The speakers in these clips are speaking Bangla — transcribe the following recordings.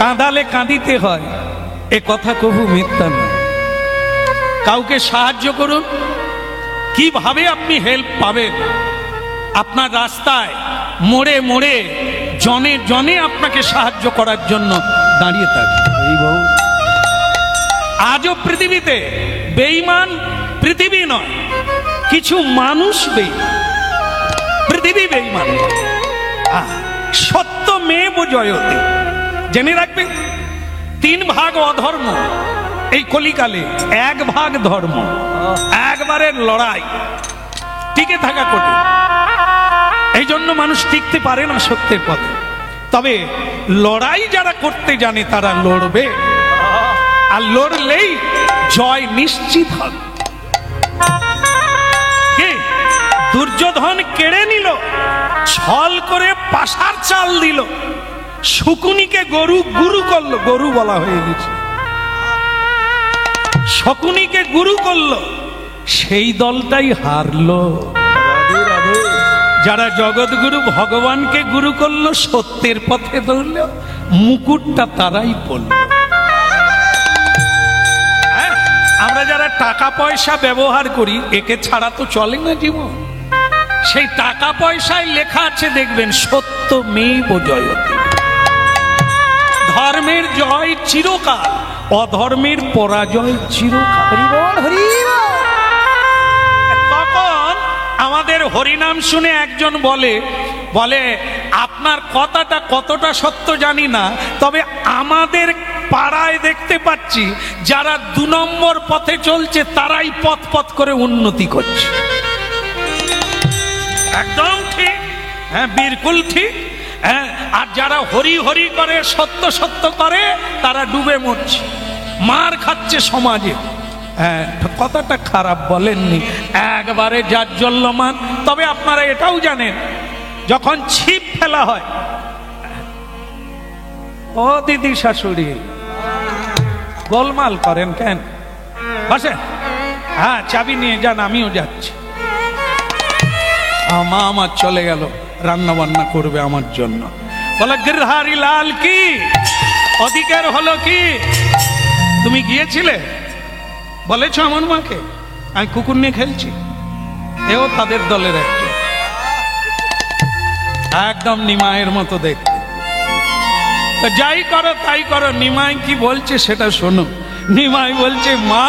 কাঁদালে কাঁদিতে হয়, এ কথা কবু মিথ্যা না। কাউকে সাহায্য করুন, কিভাবে আপনি হেল্প পাবেন? আপনার রাস্তায় মোড়ে মোড়ে জনে জনে আপনাকে সাহায্য করার জন্য দাঁড়িয়ে থাকে। আজও পৃথিবীতে বেঈমান পৃথিবী নয়, কিছু মানুষ বেঈমান, পৃথিবী বেঈমান। সত্য মেব জয়তে, জেনে রাখবেন 3 ভাগ অধর্ম এই কলিকালে, 1 ভাগ ধর্ম। একবারের লড়াই, টিকে থাকা কঠিন। এই জন্য মানুষ টিকতে পারে না সত্যের পথে। তবে লড়াই যারা করতে জানে তারা লড়বে, আর লড়লেই জয় নিশ্চিত হবে। দুর্যোধন কেড়ে নিল, ছল করে পাশার চাল দিল, শকুনিকে গুরু করলো, গরু বলা হয়ে গেছে, শকুনিকে গুরু করলো, সেই দলটাই হারলো। যারা জগৎগুরু ভগবানকে গুরু করলো, সত্যের পথে ধরল, মুকুটটা তারাই পড়ল। আমরা যারা টাকা পয়সা ব্যবহার করি, একে ছাড়া তো চলে না জীবন। সেই টাকা পয়সায় লেখা আছে দেখবেন, সত্য মেব জয়তে। ধর্মের জয় চিরকাল, অধর্মের পরাজয় চিরকাল। তখন আমাদের হরিনাম শুনে একজন বলে, আপনার কথাটা কতটা সত্য জানি না, তবে আমাদের পাড়ায় দেখতে পাচ্ছি যারা 2 নম্বর পথে চলছে তারাই পথ পথ করে উন্নতি করছে। একদম ঠিক, হ্যাঁ, বিলকুল ঠিক। হ্যাঁ, আর যারা হরি হরি করে, সত্য সত্য করে, তারা ডুবে মরছে, মার খাচ্ছে সমাজে। হ্যাঁ, কথাটা খারাপ বলেননি, একবারে জাজ্জল্যমান। তবে আপনারা এটাও জানেন, যখন ছিপ ফেলা হয়, ও দিদি শাশুড়ি গোলমাল করেন কেন? বসেন, হ্যাঁ চাবি নিয়ে যান, আমিও যাচ্ছি। মা আমার চলে গেল, রান্না বান্না করবে আমার জন্য। বলে গিরধারী লাল কি অধিকার হলো কি? তুমি গিয়েছিলে, বলেছ আমার মাকে আমি কুকুর নিয়ে খেলছি। এও তাদের দলের একজন, একদম নিমাইয়ের মতো দেখতে। তো যাই করো তাই করো, নিমাই কি বলছে সেটা শোনো। নিমাই বলছে, মা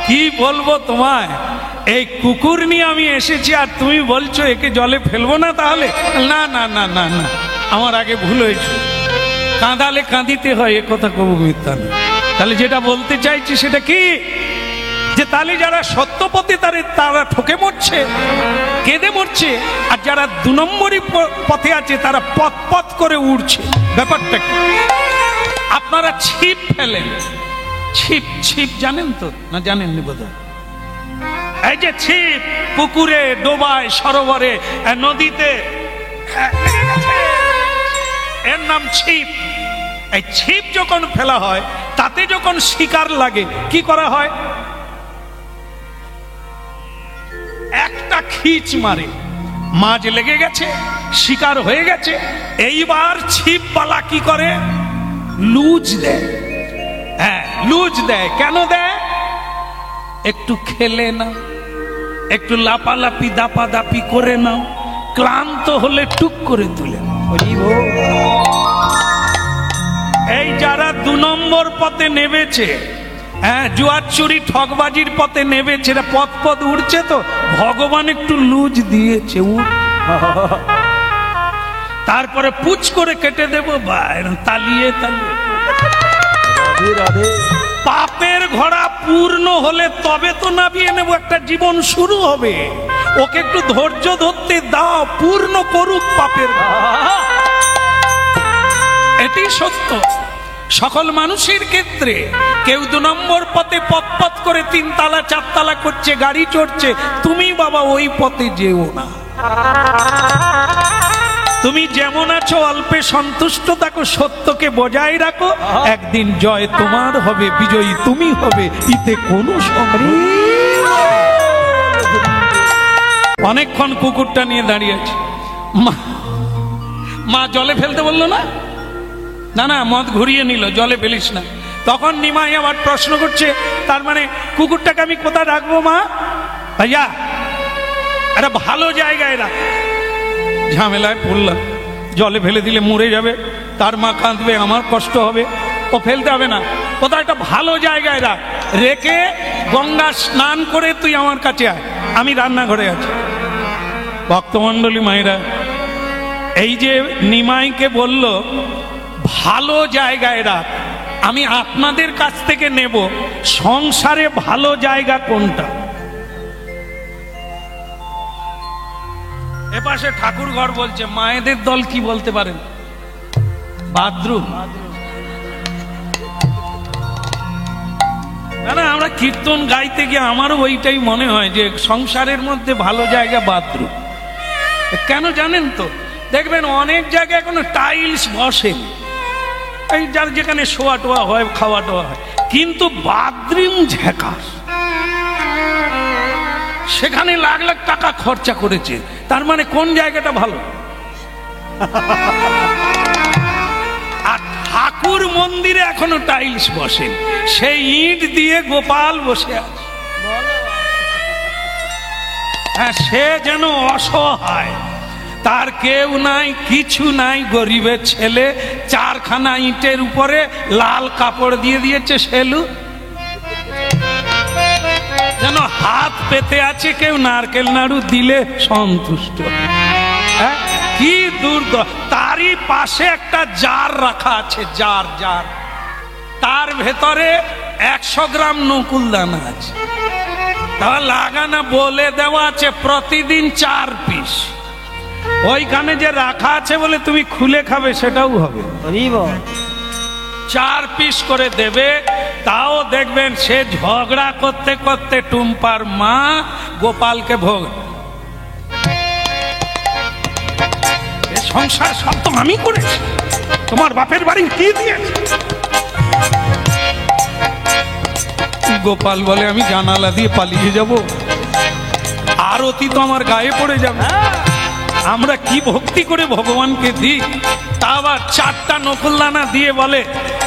কি বলবো তোমায়, এই কুকুর নিয়ে আমি এসেছি আর তুমি বলছো একে জলে ফেলবো না? তাহলে না না না না না, আমার আগে ভুল হয়েছে, কাঁদালে কাঁদিতে হয়, এ কথা কবু মিথ্যা না। তাহলে যেটা বলতে চাইছি সেটা কি, যে তাহলে যারা সত্যপথে তারা ঠকে মরছে, কেঁদে মরছে, আর যারা 2 নম্বরই পথে আছে তারা পথ পথ করে উড়ছে। ব্যাপারটা কি? আপনারা ছিপ ফেলেন, ছিপ ছিপ জানেন তো না? জানেননি বোধহয়। এই যে ছিপ পুকুরে, ডোবায়, সরোবরে, নদীতে, এর নাম ছিপ। এই ছিপ যখন ফেলা হয়, তাতে যখন শিকার লাগে, কি করা হয়? একটা খিচ মারে, মাছ লেগে গেছে, শিকার হয়ে গেছে। এইবার ছিপওয়ালা কি করে? লুজ দেয়। হ্যাঁ, লুজ দেয়। কেন দেয়? একটু খেলে নাও, একটু লাপালাপি দাপাদাপি করে নাও, ক্লান্ত হলে টুক করে তুলে নাও। এই যারা 2 নম্বর পথে নেমেছে, হ্যাঁ, জুয়ার চুরি ঠকবাজির পথে নেমেছে, পথ পথ উঠছে, তো ভগবান একটু লুজ দিয়েছে, তারপরে পুচ করে কেটে দেবো, বা তালিয়ে তালিয়ে। পাপের ঘোড়া পূর্ণ হলে তবে তো নামিয়ে নেব, একটা জীবন শুরু হবে। ওকে একটু ধৈর্য ধরতে দাও, পূর্ণ করুক পাপের। এটি সত্য সকল মানুষের ক্ষেত্রে। কেউ 2 নম্বর পথে পথ পথ করে 3 তালা 4 তালা করছে, গাড়ি চড়ছে, তুমি বাবা ওই পথে যেও না। তুমি যেমন আছো অল্পে সন্তুষ্ট থাকো, সত্যকে বজায় রাখো, একদিন জয় তোমার হবে, বিজয়ী তুমি হবে, ইতে কোনো সন্দেহ। অনেকক্ষণ কুকুরটা নিয়ে দাঁড়িয়ে আছে, মা জলে ফেলতে বললো না, না না, মদ ঘুরিয়ে নিল, জলে ফেলিস না। তখন নিমাই আবার প্রশ্ন করছে, তার মানে কুকুরটাকে আমি কোথায় রাখবো মা? ভাইয়া একটা ভালো জায়গায় রাখ। ঝামেলায় পড়লাম, জলে ফেলে দিলে মরে যাবে, তার মা কাঁদবে, আমার কষ্ট হবে, ও ফেলতে হবে না, কোথাও একটা ভালো জায়গায় রাখ, রেখে গঙ্গা স্নান করে তুই আমার কাছে আয়, আমি রান্নাঘরে আছি। ভক্তমণ্ডলী মায়েরা, এই যে নিমাইকে বলল ভালো জায়গায় রাখ, আমি আপনাদের কাছ থেকে নেব সংসারে ভালো জায়গা কোনটা? এপাশে ঠাকুর ঘর বলছে, মায়েদের দল কি বলতে পারেন? বাথরুম। না, আমরা কীর্তন গাইতে গিয়ে আমারও ওইটাই মনে হয় যে সংসারের মধ্যে ভালো জায়গা বাথরুম। কেন জানেন তো? দেখবেন অনেক জায়গায় কোনো টাইলস বসে, এই যার যেখানে শোয়া টোয়া হয়, খাওয়া টোয়া হয়, কিন্তু বাথরুম ঝাঁকাস, সেখানে লাখ লাখ টাকা খরচা করেছে, তার মানে কোন জায়গাটা ভালো? আর ঠাকুর মন্দিরে এখনো টাইলস বসে, সেই ইট দিয়ে গোপাল বসে আছে। হ্যাঁ, সে যেন অসহায়, তার কেউ নাই, কিছু নাই, গরিবের ছেলে, চারখানা ইটের উপরে লাল কাপড় দিয়ে দিয়েছে সেলু, যেন হাত পেতে আছে, কেউ নারকেল নাড়ু দিলে সন্তুষ্ট। হ্যাঁ, কি দুর্দ। তারই পাশে একটা জার রাখা আছে, জার, তার ভেতরে 100 গ্রাম নকুল দানা আছে, তা লাগানা বলে দেওয়া আছে প্রতিদিন 4 পিস। ওইখানে যে রাখা আছে বলে তুমি খুলে খাবে সেটাও হবে, 4 পিস করে দেবে। তাও দেখবেন সে ঝগড়া করতে করতে টুম্পার মা গোপালকে ভোগ, সংসার সব তো আমি করেছি, তোমার বাপের বাড়ি কি দিয়েছে? গোপাল বলে, আমি জানালা দিয়ে পালিয়ে যাব, আরতি তো আমার গায়ে পড়ে যাবে, আমরা কি ভক্তি করে ভগবানকে দিই। তা আবার 4টা নকুলদানা দিয়ে বলে,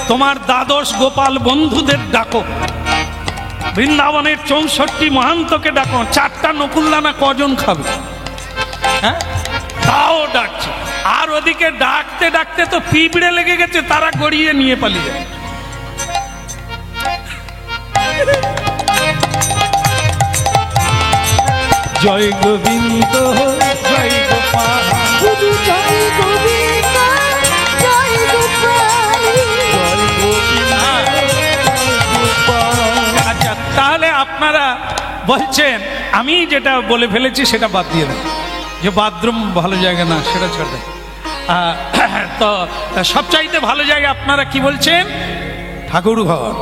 তোমার দ্বাদশ গোপাল বন্ধুদের ডাকো, বৃন্দাবনের 64 মহান্তকে ডাকো, 4টা নকুলদানা কজন খাবে? হ্যাঁ, তাও ডাকছে। আর ওদিকে ডাকতে ডাকতে তো পিঁপড়ে লেগে গেছে, তারা গড়িয়ে নিয়ে পালিয়ে যায়। জয় গোবিন্দ, জয় গোপাল, জয় গোবিন্দ, জয় গোপাল, জয় গোবিন্দ। আচ্ছা, তাহলে আপনারা বলছেন আমি যেটা বলে ফেলেছি সেটা বাদ দিয়ে দেন, যে বাথরুম ভালো জায়গা না, সেটা ছেড়ে দেন। তো সবচাইতে ভালো জায়গা আপনারা কি বলছেন? ঠাকুর ঘর।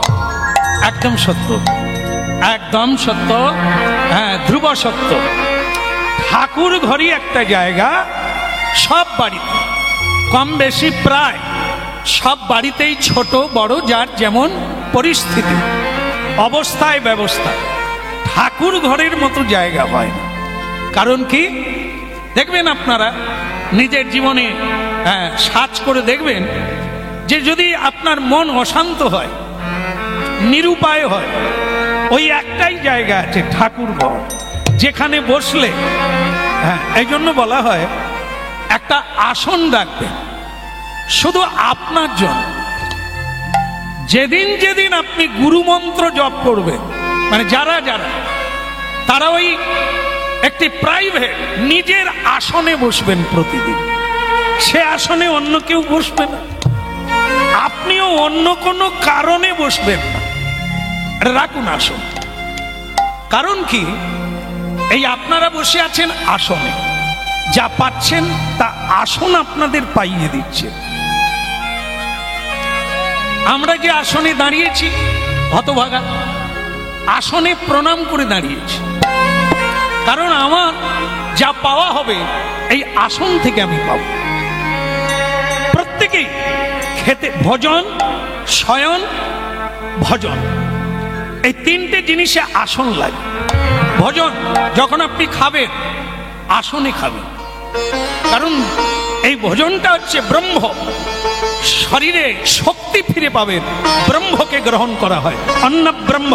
একদম সত্য, একদম সত্য, হ্যাঁ, ধ্রুব সত্য। ঠাকুর ঘরই একটা জায়গা, সব বাড়িতে কম বেশি প্রায় সব বাড়িতেই ছোট বড় যার যেমন পরিস্থিতি, অবস্থায় ব্যবস্থা, ঠাকুর ঘরের মতো জায়গা হয় না। কারণ কি, দেখবেন আপনারা নিজের জীবনে সার্চ করে দেখবেন যে যদি আপনার মন অশান্ত হয়, নিরুপায় হয়, ওই একটাই জায়গা আছে, ঠাকুর ঘর, যেখানে বসলে, হ্যাঁ, এই জন্য বলা হয় একটা আসন রাখবেন শুধু আপনার জন্য। যেদিন যেদিন আপনি গুরু মন্ত্র জপ করবেন, মানে যারা যারা, তারা ওই একটি প্রাইভেট নিজের আসনে বসবেন প্রতিদিন। সে আসনে অন্য কেউ বসবে না, আপনিও অন্য কোনো কারণে বসবেন না, রাখুন আসন। কারণ কি, এই আপনারা বসে আছেন আসনে, যা পাচ্ছেন তা আসন আপনাদের পাইয়ে দিচ্ছে। আমরা যে আসনে দাঁড়িয়েছি, হতভাগা, আসনে প্রণাম করে দাঁড়িয়েছি, কারণ আমার যা পাওয়া হবে এই আসন থেকে আমি পাবো। প্রত্যেকেই খেতে, ভোজন, শয়ন, ভজন, এই 3টে জিনিসে আসন লাগে। ভোজন যখন আপনি খাবেন, আসনে খাবেন, কারণ এই ভোজনটা হচ্ছে ব্রহ্ম, শরীরে শক্তি ফিরে পাবেন। ব্রহ্মকে গ্রহণ করা হয়, অন্ন ব্রহ্ম,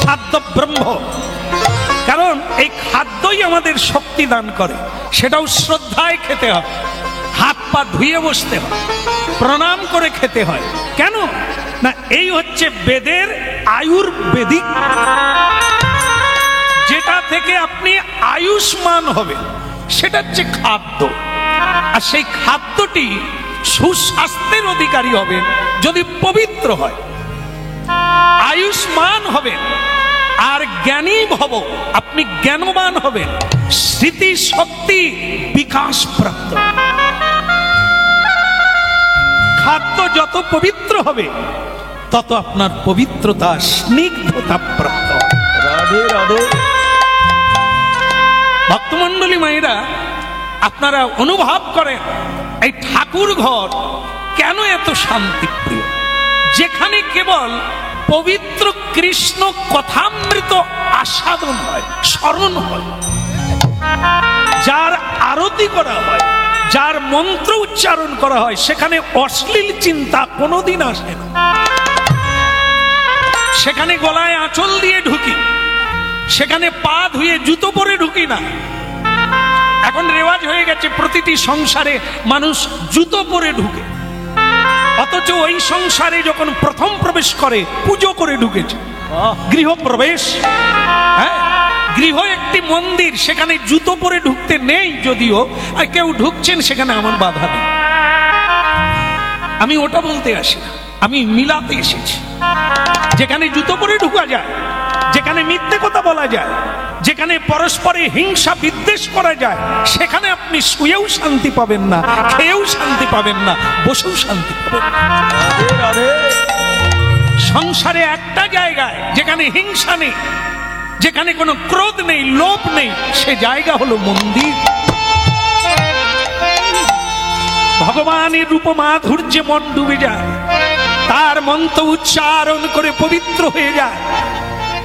খাদ্য ব্রহ্ম। কারণ এই খাদ্যই আমাদের শক্তি দান করে, সেটাও শ্রদ্ধায় খেতে হয়, হাত পা ধুয়ে বসতে হয়, প্রণাম করে খেতে হয়। কেন না, এই হচ্ছে বেদের আয়ুর্বেদিক, যেটা থেকে আপনি আয়ুষ্মান হবেন, সেটা হচ্ছে খাদ্য। আর সেই খাদ্যটি সুস্বাস্থ্যের অধিকারী হবেন যদি পবিত্র হয়, আয়ুষ্মান হবেন আর জ্ঞানী ভব, আপনি জ্ঞানবান হবেন, স্মৃতি শক্তি বিকাশ প্রাপ্ত। খাদ্য যত পবিত্র হবে তত আপনার পবিত্রতা স্নিগ্ধতা প্রাপ্ত। রাধে রাধে। ভক্তমণ্ডলী মায়েরা, আপনারা অনুভব করেন এই ঠাকুর ঘর কেন এত শান্তিপ্রিয়, যেখানে কেবল পবিত্র কৃষ্ণ কথামৃত আস্বাদন হয়, স্মরণ হয়, যার আরতি করা হয়, যার মন্ত্র উচ্চারণ করা হয়, সেখানে অশ্লীল চিন্তা কোনোদিন আসে না। সেখানে গলায় আঁচল দিয়ে ঢুকি, সেখানে পা ধুয়ে জুতো পরে ঢুকি না। এখন রেওয়াজ হয়ে গেছে প্রতিটি সংসারে মানুষ জুতো পরে ঢুকে, অথচ ওই সংসারে যখন প্রথম প্রবেশ করে পুজো করে ঢুকেছে। গৃহ প্রবেশ, হ্যাঁ, গৃহ একটি মন্দির, সেখানে জুতো পরে ঢুকতে নেই যদিও, আর কেউ ঢুকছেন সেখানে আমার বাধা নেই। আমি ওটা বলতে আসি না, আমি মিলাতে এসেছি। যেখানে জুতো পরে ঢুকা যায়, যেখানে মিথ্যে কথা বলা যায়, যেখানে পরস্পরে হিংসা বিদ্বেষ করা যায়, সেখানে আপনি শুয়েও শান্তি পাবেন না, খেয়েও শান্তি পাবেন না, বসেও শান্তি পাবেন না। সংসারে একটা জায়গায় যেখানে হিংসা নেই, যেখানে কোনো ক্রোধ নেই, লোভ নেই, সে জায়গা হলো মন্দির। ভগবানের রূপ মাধুর্যে মন ডুবে যায়, তার মন্ত্র উচ্চারণ করে পবিত্র হয়ে যায়,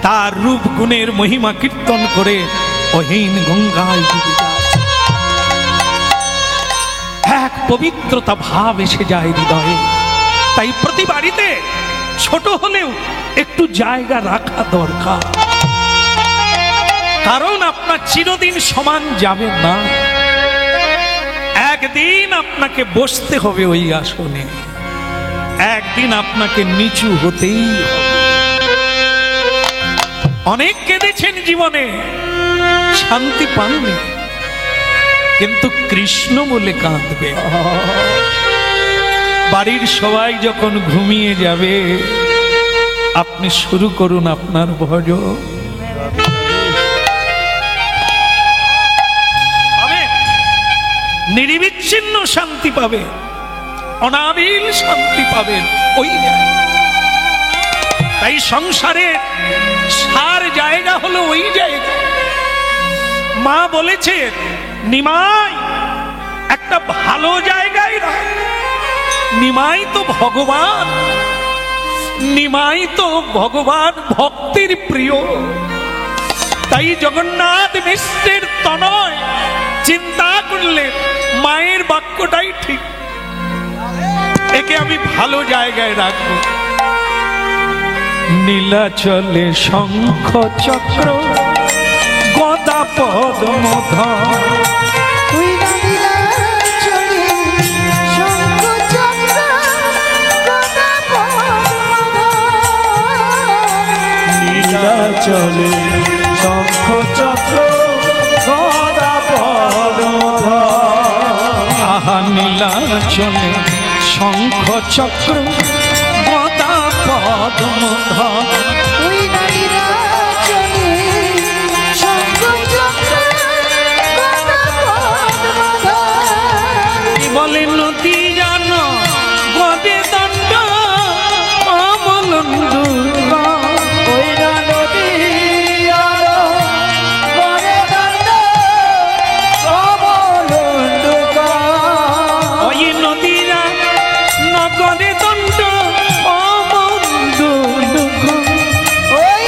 তার রূপ গুণের মহিমা কীর্তন করে অহীন গঙ্গায় ডুবে যায়। এক পবিত্রতা ভাব এসে যায় হৃদয়ে। তাই প্রতি বাড়িতে ছোট হলেও একটু জায়গা রাখা দরকার, কারণ আপনার চিরদিন সমান যাবে না। একদিন আপনাকে বসতে হবে ওই আসনে, একদিন আপনাকে নিচু হতেই হবে। অনেক কেঁদেছেন জীবনে, শান্তি পাননি, কিন্তু কৃষ্ণ বলে কাঁদবে। বাড়ির সবাই যখন ঘুমিয়ে যাবে, আপনি শুরু করুন আপনার ভজন। নির্বিচ্ছিন্ন শান্তি পাবে, অনাবিল শান্তি পাবেন ওই জায়গায়। তাই সংসারের সার জায়গা হলো ওই জায়গা। মা বলেছে, নিমাই একটা ভালো জায়গায় রাখ। নিমাই তো ভগবান, নিমাই তো ভগবান ভক্তির প্রিয়। তাই জগন্নাথ মিশ্রের তনয় চিন্তা করলে মায়ের বাক্যটাই ঠিক, একে আমি ভালো জায়গায় রাখবো। নীলাচলে শঙ্খ চক্র গদা পদ্মধর, নীলাচলে শঙ্খ চক্র গদা পদ্মধর। আহা নীলাচলে শঙ্খ চক্র গদা পদ্মধর, বলে নদী জানো গদে দণ্ড অমলন্দুর, ওই নদী আলো গদে দণ্ড অমলন্দুর, ওই নদী নগদে দণ্ড অমলন্দুর, ওই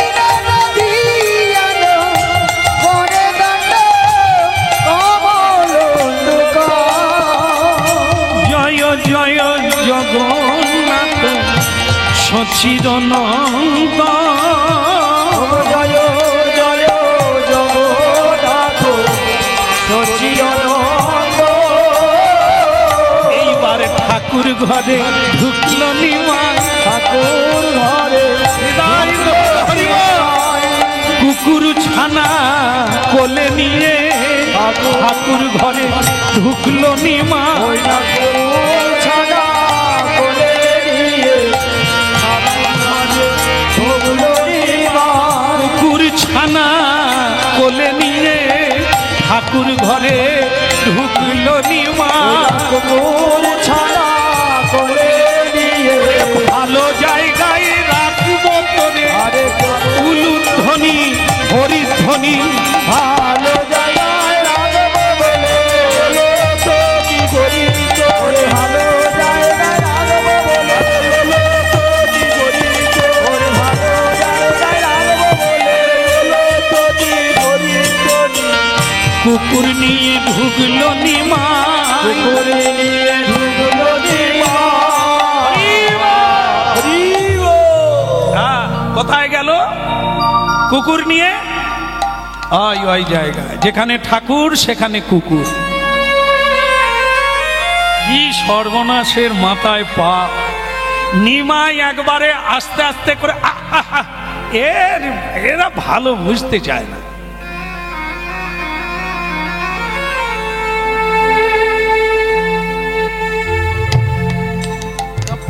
নদী আলো গদে দণ্ড অমলন্দুর। সচিদানন্দ। জয় জয় জগন্নাথ সচিদানন্দ। এইবার ঠাকুর ঘরে ঢুকলো নিমাই, ঠাকুর ঘরে কুকুর ছানা কোলে নিয়ে ঠাকুর ঘরে ঢুকলো নিমাই। ওই না কুকুর ছানা কোলে নিয়ে ঢুকলো নিমাই। কুকুর ছানা কোলে নিয়ে ঠাকুর ঘরে ঢুকলো নিমাই। কুকুর ছানা কোলে নিয়ে ভালো জায়গায় রাখবো তোরে, আরে উলুধ্বনি হরিধ্বনি ভালো জায়গায় রাখবো বলে তো কি করি তোরে। ভালো জায়গায় রাখবো বলে তো কি করি তোরে। ভালো জায়গায় রাখবো বলে তো কি করি তোরে। কুকুর নিয়ে ঢুকলো নিমাই। কুকুর নিয়ে ঢুকলো কোথায় গেল? কুকুর নিয়ে ওই জায়গায় যেখানে ঠাকুর সেখানে কুকুর। কি সর্বনাশের মাথায় পা! নিমাই একবারে আস্তে আস্তে করে এরা ভালো বুঝতে চায় না।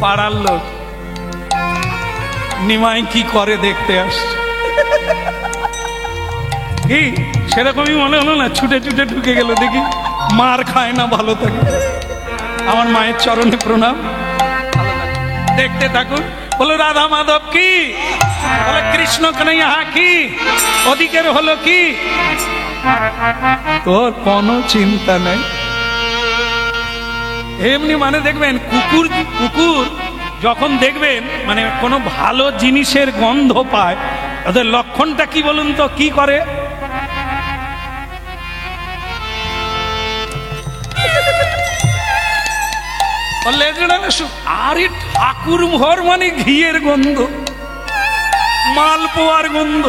পাড়ার লোক নিমাই কি করে দেখতে আসছে, কি সেরকমই মনে হলো না? ছুটে ছুটে ঢুকে গেল, দেখি মার খায় না, ভালো থাকে। আমার মায়ের চরণে প্রণাম। দেখতে থাকুন। বলো রাধা মাধব কি, বলে কৃষ্ণ কানাইয়া কি, ওদিকের হলো কি, তোর কোনো চিন্তা নেই। এমনি মানে দেখবেন কুকুর কুকুর যখন দেখবেন মানে কোনো ভালো জিনিসের গন্ধ পায়, ওদের লক্ষণটা কি বলুন তো? কি করে? আরে ঠাকুর ঘর মানে ঘিয়ের গন্ধ, মালপোয়ার গন্ধ,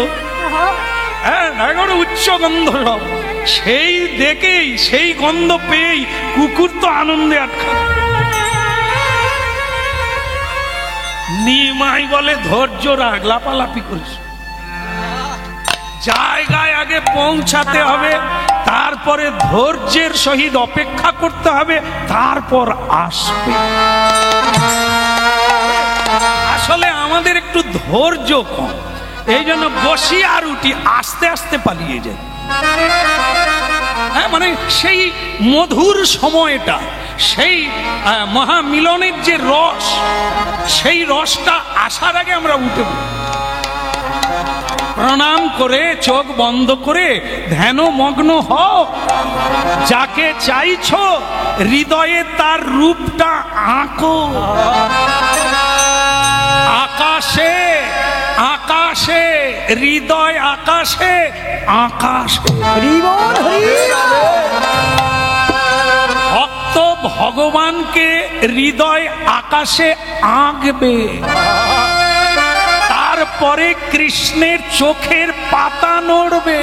হ্যাঁ একেবারে উচ্চ গন্ধ সব। সেই দেখেই সেই গন্ধ পেয়েই কুকুর তো আনন্দে আটকা। নিমাই বলে ধৈর্য রাখ, লাপালাপি করিস, জায়গায় আগে পৌঁছাতে হবে, তারপরে ধৈর্যের সহিত অপেক্ষা করতে হবে, তারপর আসবে। আসলে আমাদের একটু ধৈর্য কম, এই জন্য বসি আর উঠি, আস্তে আস্তে পালিয়ে যায়। হ্যাঁ মানে সেই মধুর সময়টা, সেই মহামিলনের যে রস, সেই রসটা আসার আগে আমরা উঠে প্রণাম করে চোখ বন্ধ করে ধ্যানমগ্ন হও। যাকে চাইছো হৃদয়ে তার রূপটা আঁকো। আকাশে আকাশে হৃদয়, আকাশে আকাশে ভক্ত ভগবানকে হৃদয় আকাশে আঁকবে, তারপরে কৃষ্ণের চোখের পাতা নড়বে।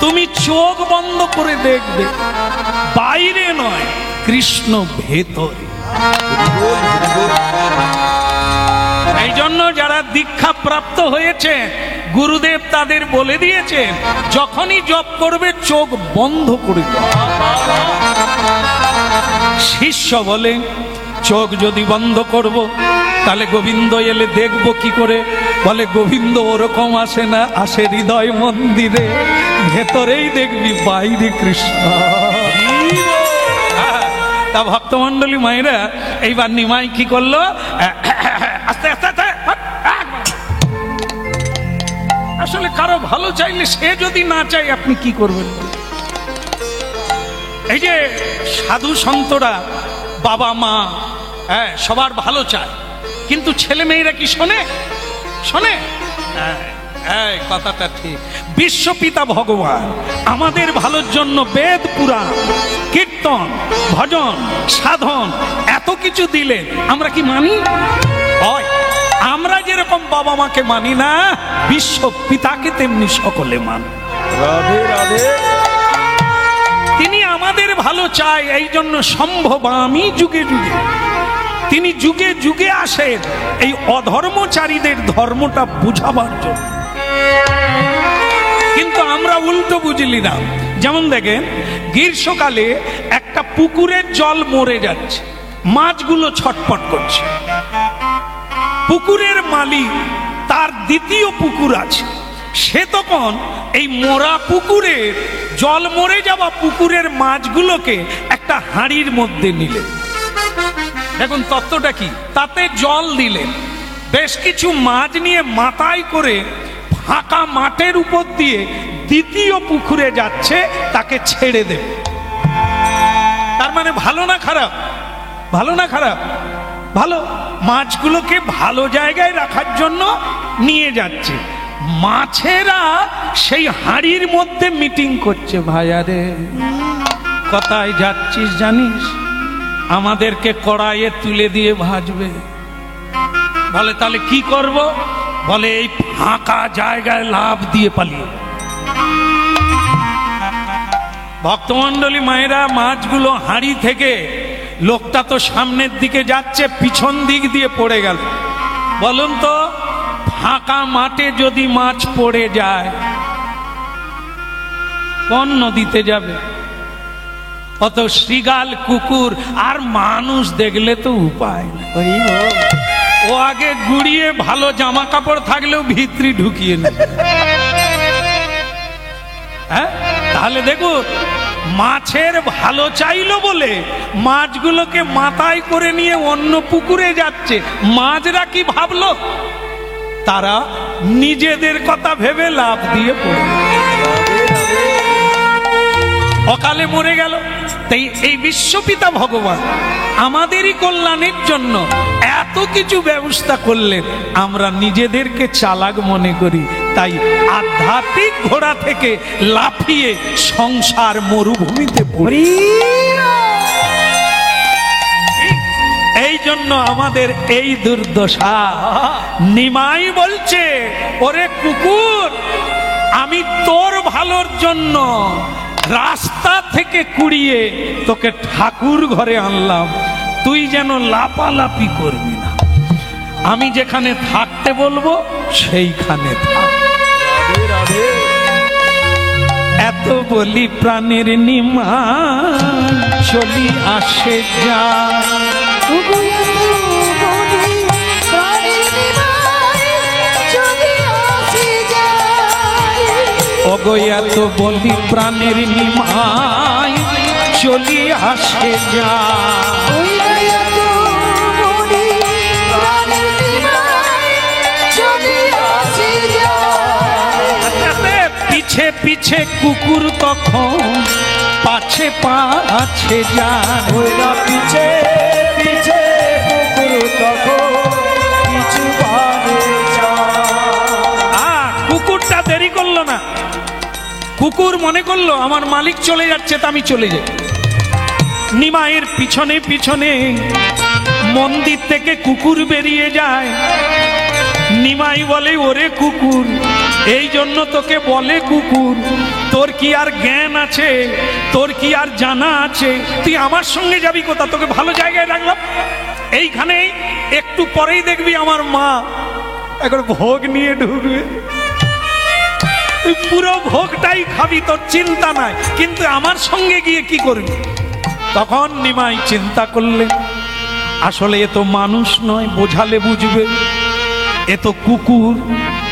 তুমি চোখ বন্ধ করে দেখবে, বাইরে নয়, কৃষ্ণ ভেতরে। এই জন্য যারা দীক্ষা প্রাপ্ত হয়েছে, গুরুদেব তাদের বলে দিয়েছেন, যখনই জপ করবে চোখ বন্ধ করে দাও। শিষ্য বলে, চোখ যদি বন্ধ করব তাহলে গোবিন্দ এলে দেখবো কি করে? বলে গোবিন্দ ওরকম আসে না, আসে হৃদয় মন্দিরে, ভেতরেই দেখবি, বাইরে কৃষ্ণ। তা ভক্তমন্ডলী মায়েরা, এইবার নিমাই কি করলো? আস্তে আস্তে আসলে কারো ভালো চাইলে সে যদি না চাই আপনি কি করবেন? এই যে সাধু সন্তরা বাবা মা হ্যাঁ সবার ভালো চায়, কিন্তু ছেলে মেয়েরা কি শোনে? শোনে? হ্যাঁ কথাটা ঠিক। বিশ্বপিতা ভগবান আমাদের ভালোর জন্য বেদ পুরাণ কীর্তন ভজন সাধন এত কিছু দিলেন, আমরা কি মানি? বাবা মাকে মানি না, বিশ্ব পিতাকে তেমনি সকলে মানে। রাধে রাধে। তিনি আমাদের ভালো চায়, এই জন্য সম্ভব আমি যুগে যুগে, তিনি যুগে যুগে আসেন এই অধর্মচারীদের ধর্মটা বুঝাবার জন্য। কিন্তু আমরা উল্টো বুঝলি না। যেমন দেখেন, গ্রীষ্মকালে একটা পুকুরের জল মরে যাচ্ছে, মাছগুলো ছটফট করছে। পুকুরের মালিক, তার দ্বিতীয় পুকুর আছে, সে তখন এই মোরা পুকুরের জল মরে যাওয়া পুকুরের মাছগুলোকে একটা হাঁড়ির মধ্যে নিলেন। দেখুন তত্ত্বটা কি, তাতে জল দিলেন, বেশ কিছু মাছ নিয়ে মাথায় করে ফাঁকা মাঠের উপর দিয়ে দ্বিতীয় পুকুরে যাচ্ছে, তাকে ছেড়ে দেবে। তার মানে ভালো না খারাপ? ভালো না খারাপ? ভালো। মাছগুলোকে ভালো জায়গায় রাখার জন্য নিয়ে যাচ্ছে। মাছেরা সেই হাঁড়ির মধ্যে মিটিং করছে, ভাইয়ারে কোথায় যাচ্ছিস জানিস? আমাদেরকে কড়াইয়ে তুলে দিয়ে ভাজবে। বলে তাহলে কি করব? বলে এই ফাঁকা জায়গায় লাফ দিয়ে পালিয়ে। ভক্তমণ্ডলী মায়েরা, মাছগুলো হাঁড়ি থেকে, লোকটা তো সামনের দিকে যাচ্ছে, পিছন দিক দিয়ে পড়ে গেল। বলুন তো, ফাঁকা মাঠে যদি মাছ পড়ে যায়, কোন নদীতে যাবে? অত শৃগাল, কুকুর আর মানুষ দেখলে তো উপায় নেই। ও আগে গুড়িয়ে ভালো জামা কাপড় থাকলেও ভিতরি ঢুকিয়ে নেবে। হ্যাঁ, তাহলে দেখুন, মাছের ভালো চাইলো বলে মাছগুলোকে মাথায় করে নিয়ে অন্য পুকুরে যাচ্ছে। মাছরা কি ভাবলো? তারা নিজেদের কথা ভেবে লাফ দিয়ে পড়ে অকালে মরে গেল। তাই এই বিশ্বপিতা ভগবান আমাদেরই কল্যাণের জন্য এত কিছু ব্যবস্থা করলেন, আমরা নিজেদেরকে চালাক মনে করি। তাই আধ্যাত্মিক ঘোড়া থেকে লাফিয়ে সংসার মরুভূমিতে পড়ি। এই জন্য আমাদের এই দুর্দশা। নিমাই বলছে, ওরে কুকুর, আমি তোর ভালোর জন্য রাস্তা থেকে কুড়িয়ে তোকে ঠাকুর ঘরে আনলাম, তুই যেন লাপালাপি করবি না। আমি যেখানে থাকতে বলবো সেইখানে থাক। এত বলি প্রাণের নিমাই চলি আসে যা। অগয়া তো বলি প্রাণের নিমাই চলি আসে যা। পিছে পিছে কুকুর তখন পাছে পাছে যায়। পিছে পিছে কুকুর তখন কিছু কুকুরটা দেরি করলো না। কুকুর মনে করলো আমার মালিক চলে যাচ্ছে, তা আমি চলে যাই। নিমাইয়ের পিছনে পিছনে মন্দির থেকে কুকুর বেরিয়ে যায়। নিমাই বলে, ওরে কুকুর, এই জন্য তোকে বলে কুকুর, তোর কি আর জ্ঞান আছে? তোর কি আর জানা আছে? তুই আমার সঙ্গে যাবি কোথা? তোকে ভালো জায়গায় রাখলাম, এইখানে একটু পরেই দেখবি আমার মা এখন ভোগ নিয়ে ঢুকবে, তুই পুরো ভোগটাই খাবি, তোর চিন্তা নাই, কিন্তু আমার সঙ্গে গিয়ে কি করবি? তখন নিমাই চিন্তা করলে, আসলে এ তো মানুষ নয়, বোঝালে বুঝবে, এ তো কুকুর,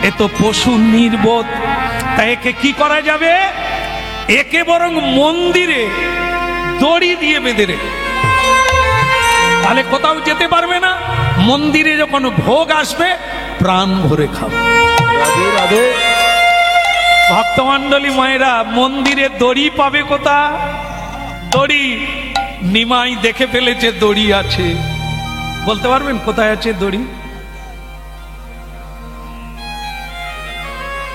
এ তো পশু নির্বোধ। তাই একে কি করা যাবে? একে বরং মন্দিরে দড়ি দিয়ে বেঁধে রেখে, তাহলে কোথাও যেতে পারবে না। মন্দিরে যখন ভোগ আসবে প্রাণ ভরে খাবে। ভক্তমণ্ডলী মায়েরা, মন্দিরে দড়ি পাবে কোথা? দড়ি নিমাই দেখে ফেলেছে দড়ি আছে। বলতে পারবেন কোথায় আছে দড়ি?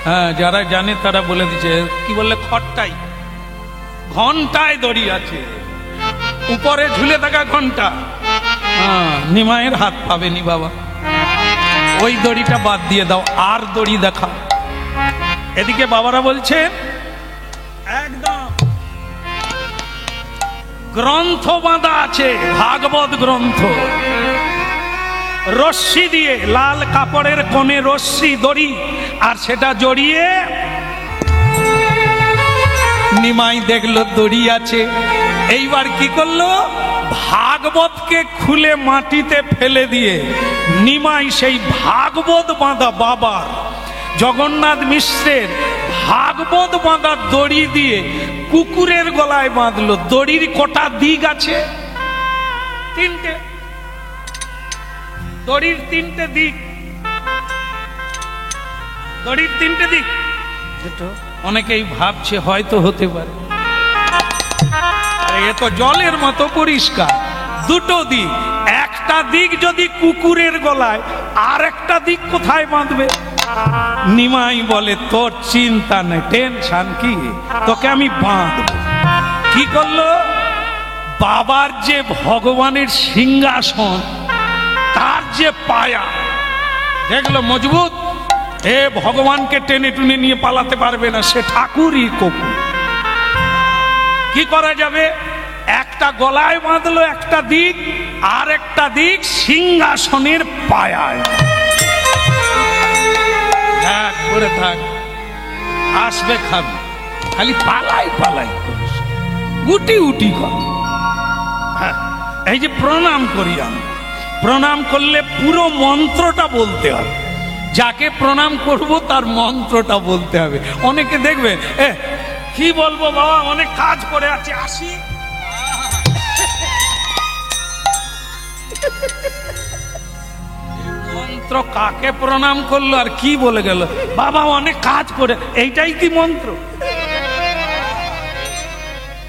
হ্যাঁ, যারা জানে তারা বলে দিচ্ছে। কি বললে? খট্টাই, ঘন্টায় দড়ি আছে, উপরে ঝুলে থাকা ঘন্টা। হ্যাঁ, নিমাইয়ের হাত পাবেনি বাবা। ওই দড়িটা বাদ দিয়ে দাও, আর দড়ি দেখাও। এদিকে বাবারা বলছেন একদম গ্রন্থ বাঁধা আছে, ভাগবত গ্রন্থ, রশ্মি দিয়ে, লাল কাপড়ের কোণে রশ্মি দড়ি, আর সেটা জড়িয়ে নিমাই দেখলো দড়ি আছে। এইবার কি করলো, ভাগবতকে খুলে মাটিতে ফেলে দিয়ে নিমাই সেই ভাগবত বাঁধা বাবার জগন্নাথ মিশ্রের ভাগবত বাঁধা দড়ি দিয়ে কুকুরের গলায় বাঁধলো। দড়ির কটা দিক আছে? তিনটে। দড়ির তিনটে দিক, দড়ির তিনটে দিক। অনেকেই ভাবছে হয়তো হতে পারে, এ তো জলের মতো পরিষ্কার। দুটো দিক, একটা দিক যদি কুকুরের গলায়, আর একটা দিক কোথায় বাঁধবে? নিমাই বলে তোর চিন্তা নেই, টেনশন কি, তোকে আমি বাঁধব। কি করলো, বাবার যে ভগবানের সিংহাসন, তার যে পায়া দেখলো মজবুত, এ ভগবানকে টেনে টুনে নিয়ে পালাতে পারবে না, সে ঠাকুরই কুকুর। কি করা যাবে, একটা গলায় বাঁধলো একটা দিক, আর একটা দিক সিংহাসনের পায়ায়। থাক করে থাক, আসবে খাবি, খালি পালাই পালাই করিস, গুটি উটি কর। এই যে প্রণাম করি আমি, প্রণাম করলে পুরো মন্ত্রটা বলতে হবে, যাকে প্রণাম করব তার মন্ত্রটা বলতে হবে। অনেকে দেখবেন কি বলবো বাবা, অনেক কাজ করে আছে, আসি। মন্ত্র কাকে প্রণাম করলো আর কি বলে গেল, বাবা অনেক কাজ করে, এইটাই কি মন্ত্র?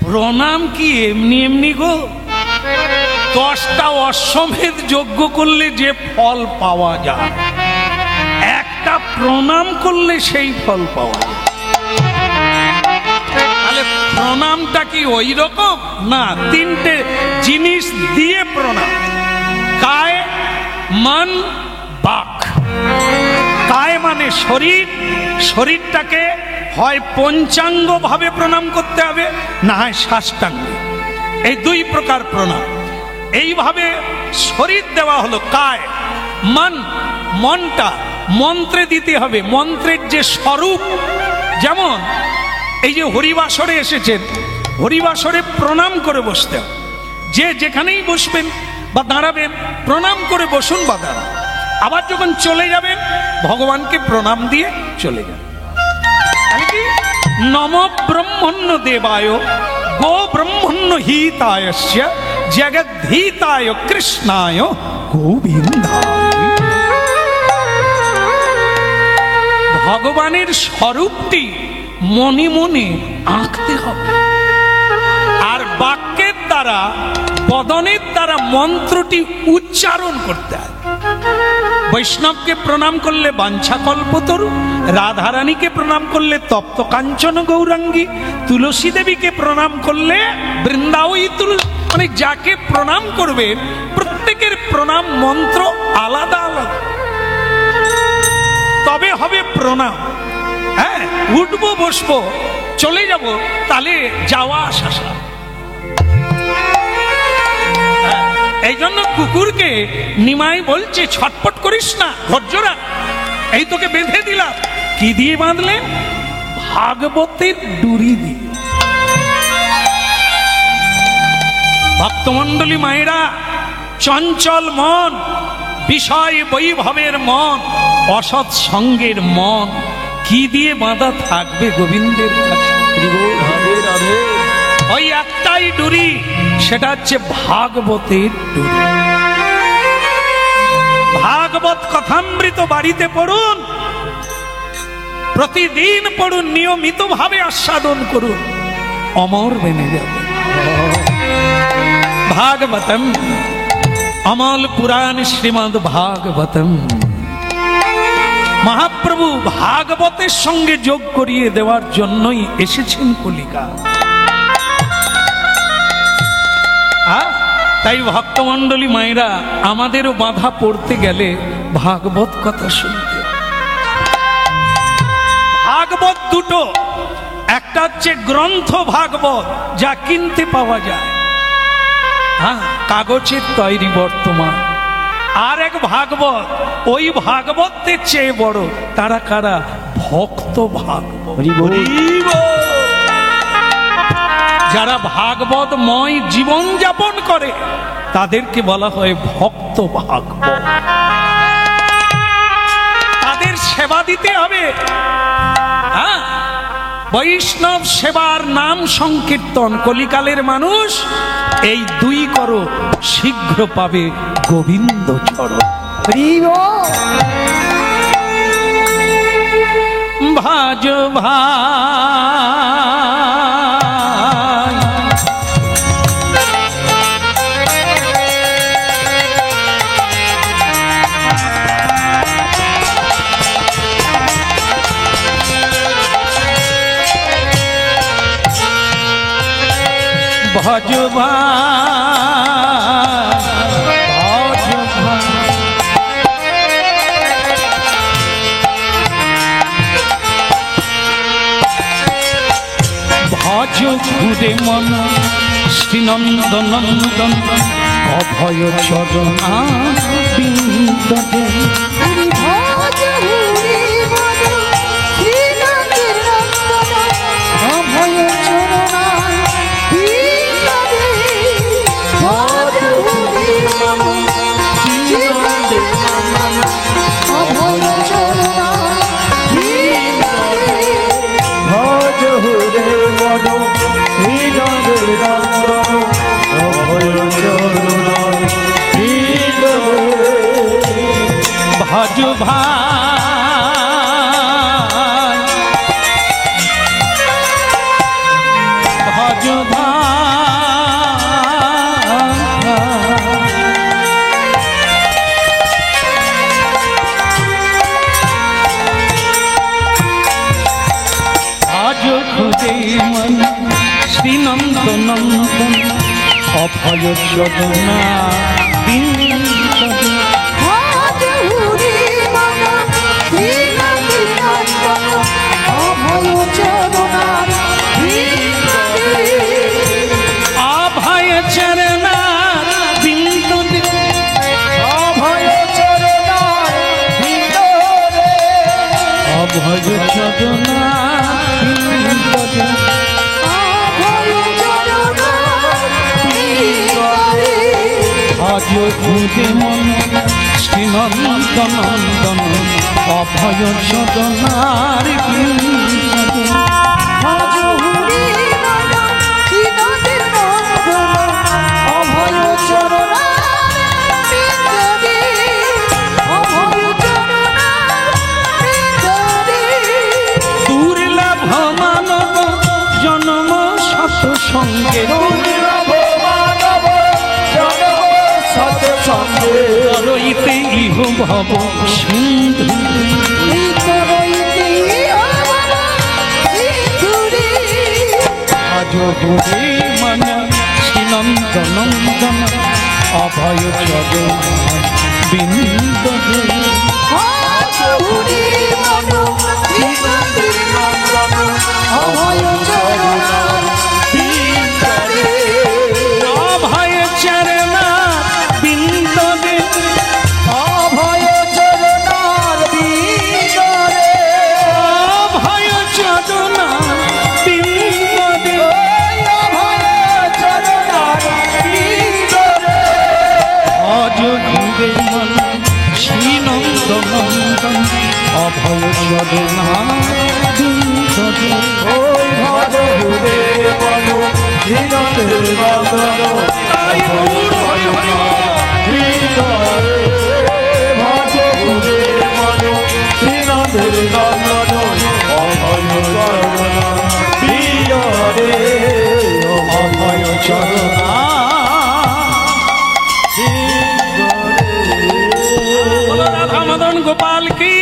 প্রণাম কি এমনি এমনি গো? 10টা অশ্বমেধ যজ্ঞ করলে যে ফল পাওয়া যায়, একটা প্রণাম করলে সেই ফল পাওয়া যায়। তাহলে প্রণামটা কি ওই রকম না? তিনটে জিনিস দিয়ে প্রণাম, কায়, মন, বাক। কায় মানে শরীর, শরীরটাকে হয় পঞ্চাঙ্গ ভাবে প্রণাম করতে হবে, না হয় সাষ্টাঙ্গ। এই দুই প্রকার প্রণাম। এইভাবে শরীর দেওয়া হলো কায়। মন, মনটা মন্ত্রে দিতে হবে, মন্ত্রের যে স্বরূপ। যেমন এই যে হরিবাসরে এসেছেন, হরিবাসরে প্রণাম করে বসতে হবে। যে যেখানেই বসবেন বা দাঁড়াবেন, প্রণাম করে বসুন বা দাঁড়ান। আবার যখন চলে যাবেন, ভগবানকে প্রণাম দিয়ে চলে যাবেন। নম ব্রহ্মণ্য দেবায় গো ব্রহ্মণ্য হিতায়স্য জগদ্ধিতায় কৃষ্ণায় গোবিন্দায়। ভগবানের স্বরূপটি মনে মনে আঁকতে হবে, আর বাক্যের দ্বারা, বদনের দ্বারা মন্ত্রটি উচ্চারণ করতে হবে। বৈষ্ণবকে প্রণাম করলে বাঞ্ছা কল্পতরু, রাধারানীকে প্রণাম করলে তপ্ত কাঞ্চন গৌরাঙ্গী, তুলসী দেবীকে প্রণাম করলে বৃন্দাবই তুলসী। মানে যাকে প্রণাম করবেন প্রত্যেকের প্রণাম মন্ত্র আলাদা আলাদা, তবে হবে প্রণাম। হ্যাঁ, উঠবো বসবো চলে যাব, তাহলে যাওয়া আসা। এই জন্য কুকুরকে নিমাই বলছে ছটপট করিস না, ধৈর্য রাখ, এই তোকে বেঁধে দিলাম। কি দিয়ে বাঁধলেন? ভাগবতের ডুরি দিয়ে। ভক্তমণ্ডলী মায়েরা, চঞ্চল মন, বিষয় বৈভবের মন, অসৎ সঙ্গের মন, কি দিয়ে বাঁধা থাকবে গোবিন্দের কাছে? ওই একটাই ডুরি, সেটা হচ্ছে ভাগবতের ডুরি। ভাগবত কথামৃত বাড়িতে পড়ুন, প্রতিদিন পড়ুন, নিয়মিত ভাবে আস্বাদন করুন, অমর বেনে যাবে। ভাগবতম অমল পুরাণ শ্রীমদ ভাগবতম। মহাপ্রভু ভাগবতের সঙ্গে যোগ করিয়ে দেওয়ার জন্যই এসেছেন কলিকা। তাই ভক্তমণ্ডলী মায়েরা, আমাদেরও বাধা পড়তে গেলে ভাগবত কথা শুনতে। ভাগবত দুটো, একটা হচ্ছে গ্রন্থ ভাগবত যা কিনতে পাওয়া যায়, হ্যাঁ, কাগজের তৈরি বর্তমান। আর এক ভাগবত, ওই ভাগবতের চেয়ে বড়। তারা কারা? ভক্ত ভাগবত। যারা ভাগবতময় জীবন যাপন করে তাদেরকে বলা হয় ভক্ত ভাগবত। তাদের সেবা দিতে হবে, হ্যাঁ, বৈষ্ণব সেবার নাম সংকীর্তন। কলিকালের মানুষ এই দুই করো, শীঘ্র পাবে গোবিন্দ চরণ। ভাজ ভাই ভজ ভজ ঘুরে মন শ্রীনন্দনন্দন অভয় চরণা বিন্দে। ভজ ভাই ভজ আজ খুদে মন শ্রীনন্দনন্দন অভয় চরণা বিন্দে। অভয় চরণা বিন্দে, অভয় চরণা বিন্দে, অভয় চরণা বিন্দে। আজ খুদে মন শ্রীনন্দনন্দন অভয় চরণার বিন্দে। দুর্লভ মানব জন্ম সৎসঙ্গে, করইতে ইহ ভব সিন্ধু। আজ ঘুরে মন শ্রীনন্দনন্দন অভয় চরণ বিন্দে। অভয় চরণা বিন্দে, অভয় চরণার বিন্দে, অভয় চরণা বিন্দে, অভয় চরণার বিন্দে। আজ ঘুরে মন শ্রীনন্দনন্দন অভয় চরণা বিন্দে। ওই ভজ ঘুরে মন শ্রীনন্দনন্দন অভয় চরণা। রাধা মদন গোপাল কি